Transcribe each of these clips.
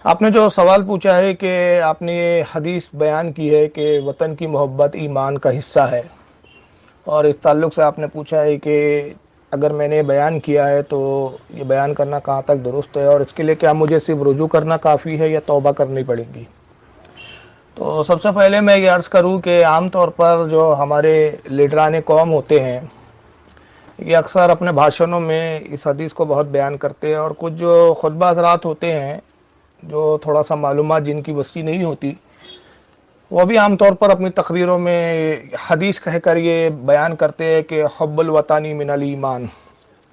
آپ نے جو سوال پوچھا ہے کہ آپ نے یہ حدیث بیان کی ہے کہ وطن کی محبت ایمان کا حصہ ہے، اور اس تعلق سے آپ نے پوچھا ہے کہ اگر میں نے بیان کیا ہے تو یہ بیان کرنا کہاں تک درست ہے، اور اس کے لیے کیا مجھے صرف رجوع کرنا کافی ہے یا توبہ کرنی پڑے گی؟ تو سب سے پہلے میں یہ عرض کروں کہ عام طور پر جو ہمارے لیڈران قوم ہوتے ہیں یہ اکثر اپنے بھاشنوں میں اس حدیث کو بہت بیان کرتے ہیں، اور کچھ جو خطبہ حضرات ہوتے ہیں جو تھوڑا سا معلومات جن کی وسیع نہیں ہوتی، وہ بھی عام طور پر اپنی تقریروں میں حدیث کہہ کر یہ بیان کرتے ہیں کہ حب الوطنی من الایمان،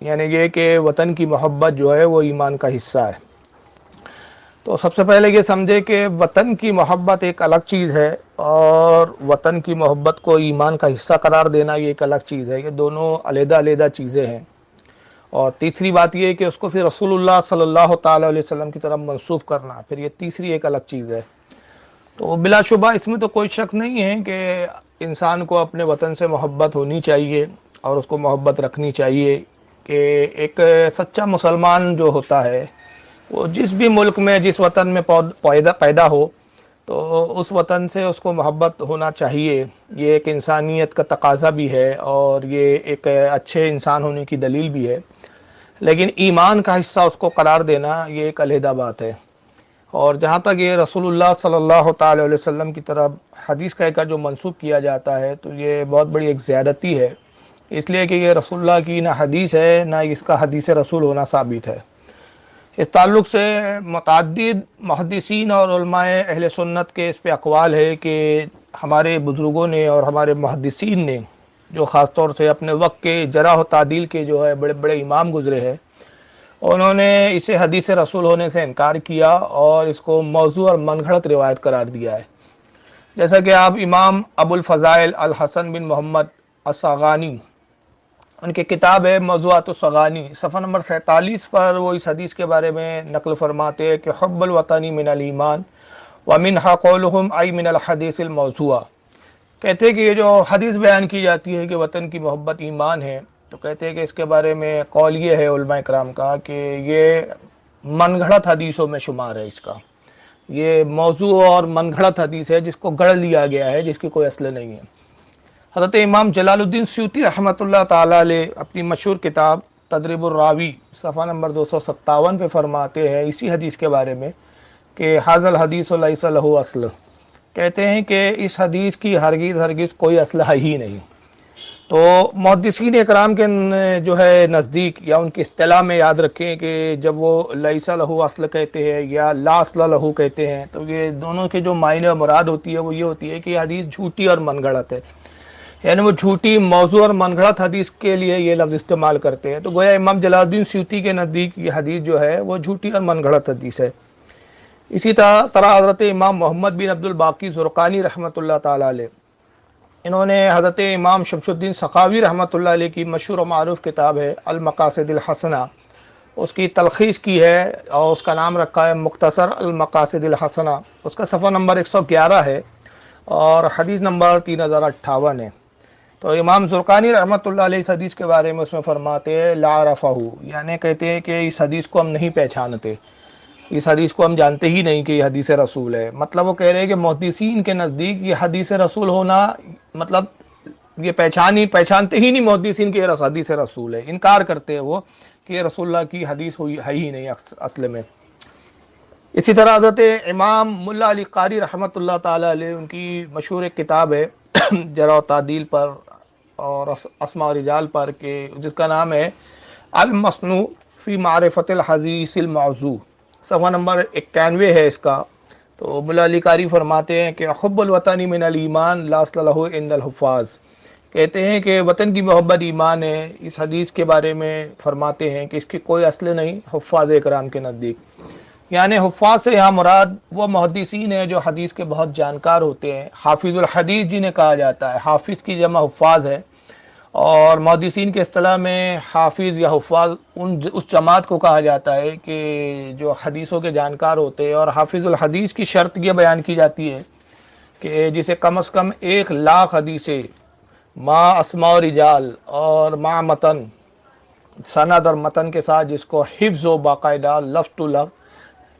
یعنی یہ کہ وطن کی محبت جو ہے وہ ایمان کا حصہ ہے۔ تو سب سے پہلے یہ سمجھے کہ وطن کی محبت ایک الگ چیز ہے، اور وطن کی محبت کو ایمان کا حصہ قرار دینا یہ ایک الگ چیز ہے، یہ دونوں علیحدہ علیحدہ چیزیں ہیں۔ اور تیسری بات یہ ہے کہ اس کو پھر رسول اللہ صلی اللہ تعالیٰ علیہ وسلم کی طرف منسوب کرنا، پھر یہ تیسری ایک الگ چیز ہے۔ تو بلا شبہ اس میں تو کوئی شک نہیں ہے کہ انسان کو اپنے وطن سے محبت ہونی چاہیے اور اس کو محبت رکھنی چاہیے، کہ ایک سچا مسلمان جو ہوتا ہے وہ جس بھی ملک میں جس وطن میں پیدا ہو تو اس وطن سے اس کو محبت ہونا چاہیے۔ یہ ایک انسانیت کا تقاضا بھی ہے اور یہ ایک اچھے انسان ہونے کی دلیل بھی ہے، لیکن ایمان کا حصہ اس کو قرار دینا یہ ایک علیحدہ بات ہے۔ اور جہاں تک یہ رسول اللہ صلی اللہ تعالی علیہ وسلم کی طرف حدیث کہہ کر جو منسوب کیا جاتا ہے تو یہ بہت بڑی ایک زیادتی ہے، اس لیے کہ یہ رسول اللہ کی نہ حدیث ہے نہ اس کا حدیث رسول ہونا ثابت ہے۔ اس تعلق سے متعدد محدثین اور علماء اہل سنت کے اس پہ اقوال ہے کہ ہمارے بزرگوں نے اور ہمارے محدثین نے جو خاص طور سے اپنے وقت کے جرح و تعدیل کے جو ہے بڑے بڑے امام گزرے ہیں، انہوں نے اسے حدیث رسول ہونے سے انکار کیا اور اس کو موضوع اور من گھڑت روایت قرار دیا ہے۔ جیسا کہ آپ امام ابو الفضائل الحسن بن محمد الصغانی، ان کی کتاب ہے موضوعات الصغانی، صفحہ نمبر 47 پر وہ اس حدیث کے بارے میں نقل فرماتے ہیں کہ حب الوطنی من الایمان ومنہا قولہم ای من الحدیث الموضوع، کہتے ہیں کہ یہ جو حدیث بیان کی جاتی ہے کہ وطن کی محبت ایمان ہے، تو کہتے ہیں کہ اس کے بارے میں قول یہ ہے علماء کرام کا کہ یہ من گھڑت حدیثوں میں شمار ہے، اس کا یہ موضوع اور من گھڑت حدیث ہے جس کو گڑھ لیا گیا ہے، جس کی کوئی اصل نہیں ہے۔ حضرت امام جلال الدین سیوطی رحمۃ اللہ تعالیٰ علیہ اپنی مشہور کتاب تدریب الراوی صفحہ نمبر 257 پہ فرماتے ہیں اسی حدیث کے بارے میں کہ حاذا الحدیث لیس لہ اصل، کہتے ہیں کہ اس حدیث کی ہرگز کوئی اصل ہے ہی نہیں۔ تو محدثین اکرام کے جو ہے نزدیک یا ان کی اصطلاح میں یاد رکھیں کہ جب وہ لیس لہ اصل کہتے ہیں یا لا اصل لہ کہتے ہیں تو یہ دونوں کے جو معنی اور مراد ہوتی ہے وہ یہ ہوتی ہے کہ یہ حدیث جھوٹی اور من گھڑت ہے، یعنی وہ جھوٹی موضوع اور من گھڑت حدیث کے لیے یہ لفظ استعمال کرتے ہیں۔ تو گویا امام جلال الدین سیوطی کے نزدیک یہ حدیث جو ہے وہ جھوٹی اور من گھڑت حدیث ہے۔ اسی طرح حضرت امام محمد بن عبد الباقی زرقانی رحمۃ اللہ تعالیٰ علیہ، انہوں نے حضرت امام شمس الدین سخاوی رحمۃ اللہ علیہ کی مشہور و معروف کتاب ہے المقاصد الحسنہ، اس کی تلخیص کی ہے اور اس کا نام رکھا ہے مختصر المقاصد الحسنہ، اس کا صفحہ نمبر 111 ہے اور حدیث نمبر 3058 ہے۔ تو امام زرقانی رحمۃ اللہ علیہ اس حدیث کے بارے میں اس میں فرماتے ہیں لا عرفہ، یعنی کہتے ہیں کہ اس حدیث کو ہم نہیں پہچانتے، اس حدیث کو ہم جانتے ہی نہیں کہ یہ حدیث رسول ہے۔ مطلب وہ کہہ رہے ہیں کہ محدثین کے نزدیک یہ حدیث رسول ہونا مطلب یہ پہچانتے ہی نہیں محدثین کہ یہ حدیث رسول ہے، انکار کرتے ہیں وہ کہ یہ رسول اللہ کی حدیث ہے ہی نہیں اصل میں۔ اسی طرح حضرت امام ملا علی قاری رحمۃ اللہ تعالیٰ علیہ، ان کی مشہور ایک کتاب ہے جرح و تعدیل پر اور اسماء و رجال پر، کہ جس کا نام ہے المصنوع فی معرفت الحدیث الموضوع، صفحہ نمبر 91 ہے اس کا۔ تو ملا علی قاری فرماتے ہیں کہ حب الوطنی من الایمان لا اصل لہ عند الحفاظ، کہتے ہیں کہ وطن کی محبت ایمان ہے۔ اس حدیث کے بارے میں فرماتے ہیں کہ اس کی کوئی اصل نہیں حفاظ اکرام کے نزدیک، یعنی حفاظ سے یہاں مراد وہ محدثین ہیں جو حدیث کے بہت جانکار ہوتے ہیں، حافظ الحدیث جنہیں کہا جاتا ہے، حافظ کی جمع حفاظ ہے، اور محدثین کے اصطلاح میں حافظ یا حفاظ اس جماعت کو کہا جاتا ہے کہ جو حدیثوں کے جانکار ہوتے ہیں۔ اور حافظ الحدیث کی شرط یہ بیان کی جاتی ہے کہ جسے کم از کم 1,00,000 حدیثیں ما اسماء و رجال اور ما متن، سند اور متن کے ساتھ، جس کو حفظ و باقاعدہ لفظ تو لفظ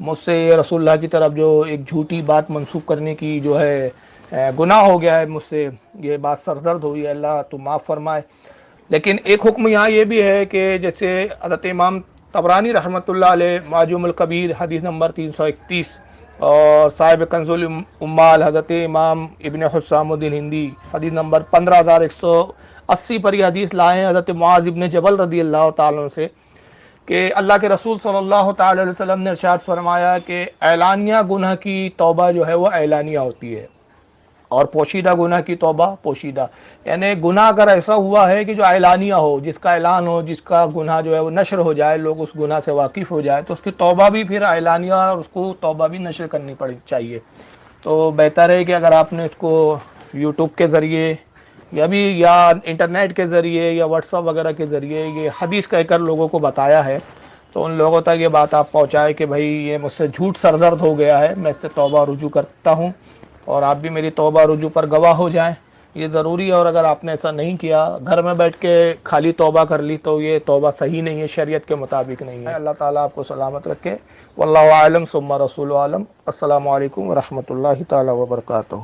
مجھ سے یہ رسول اللہ کی طرف جو ایک جھوٹی بات منسوخ کرنے کی جو ہے گناہ ہو گیا ہے، مجھ سے یہ بات سردرد ہوئی ہے، اللہ تو معاف فرمائے۔ لیکن ایک حکم یہاں یہ بھی ہے کہ جیسے حضرت امام طبرانی رحمۃ اللہ علیہ معجم الکبیر حدیث نمبر 331 اور صاحب کنز الامال حضرت امام ابن حسام الدین ہندی حدیث نمبر 15180 پر یہ حدیث لائے ہیں حضرت معاذ ابن جبل رضی اللہ تعالیٰ عنہ سے کہ اللہ کے رسول صلی اللہ تعالی علیہ وسلم نے ارشاد فرمایا کہ اعلانیہ گناہ کی توبہ جو ہے وہ اعلانیہ ہوتی ہے، اور پوشیدہ گناہ کی توبہ پوشیدہ، یعنی گناہ اگر ایسا ہوا ہے کہ جو اعلانیہ ہو، جس کا اعلان ہو، جس کا گناہ جو ہے وہ نشر ہو جائے، لوگ اس گناہ سے واقف ہو جائے، تو اس کی توبہ بھی پھر اعلانیہ، اور اس کو توبہ بھی نشر کرنی چاہیے۔ تو بہتر ہے کہ اگر آپ نے اس کو یوٹیوب کے ذریعے یا انٹرنیٹ کے ذریعے یا واٹس ایپ وغیرہ کے ذریعے یہ حدیث کہہ کر لوگوں کو بتایا ہے، تو ان لوگوں تک یہ بات آپ پہنچائے کہ بھائی یہ مجھ سے جھوٹ سرزد ہو گیا ہے، میں اس سے توبہ رجوع کرتا ہوں، اور آپ بھی میری توبہ رجوع پر گواہ ہو جائیں، یہ ضروری ہے۔ اور اگر آپ نے ایسا نہیں کیا، گھر میں بیٹھ کے خالی توبہ کر لی، تو یہ توبہ صحیح نہیں ہے، شریعت کے مطابق نہیں ہے۔ اللہ تعالیٰ آپ کو سلامت رکھے۔ واللہ اعلم ثم رسول عالم۔ السلام علیکم ورحمۃ اللہ تعالیٰ وبرکاتہ۔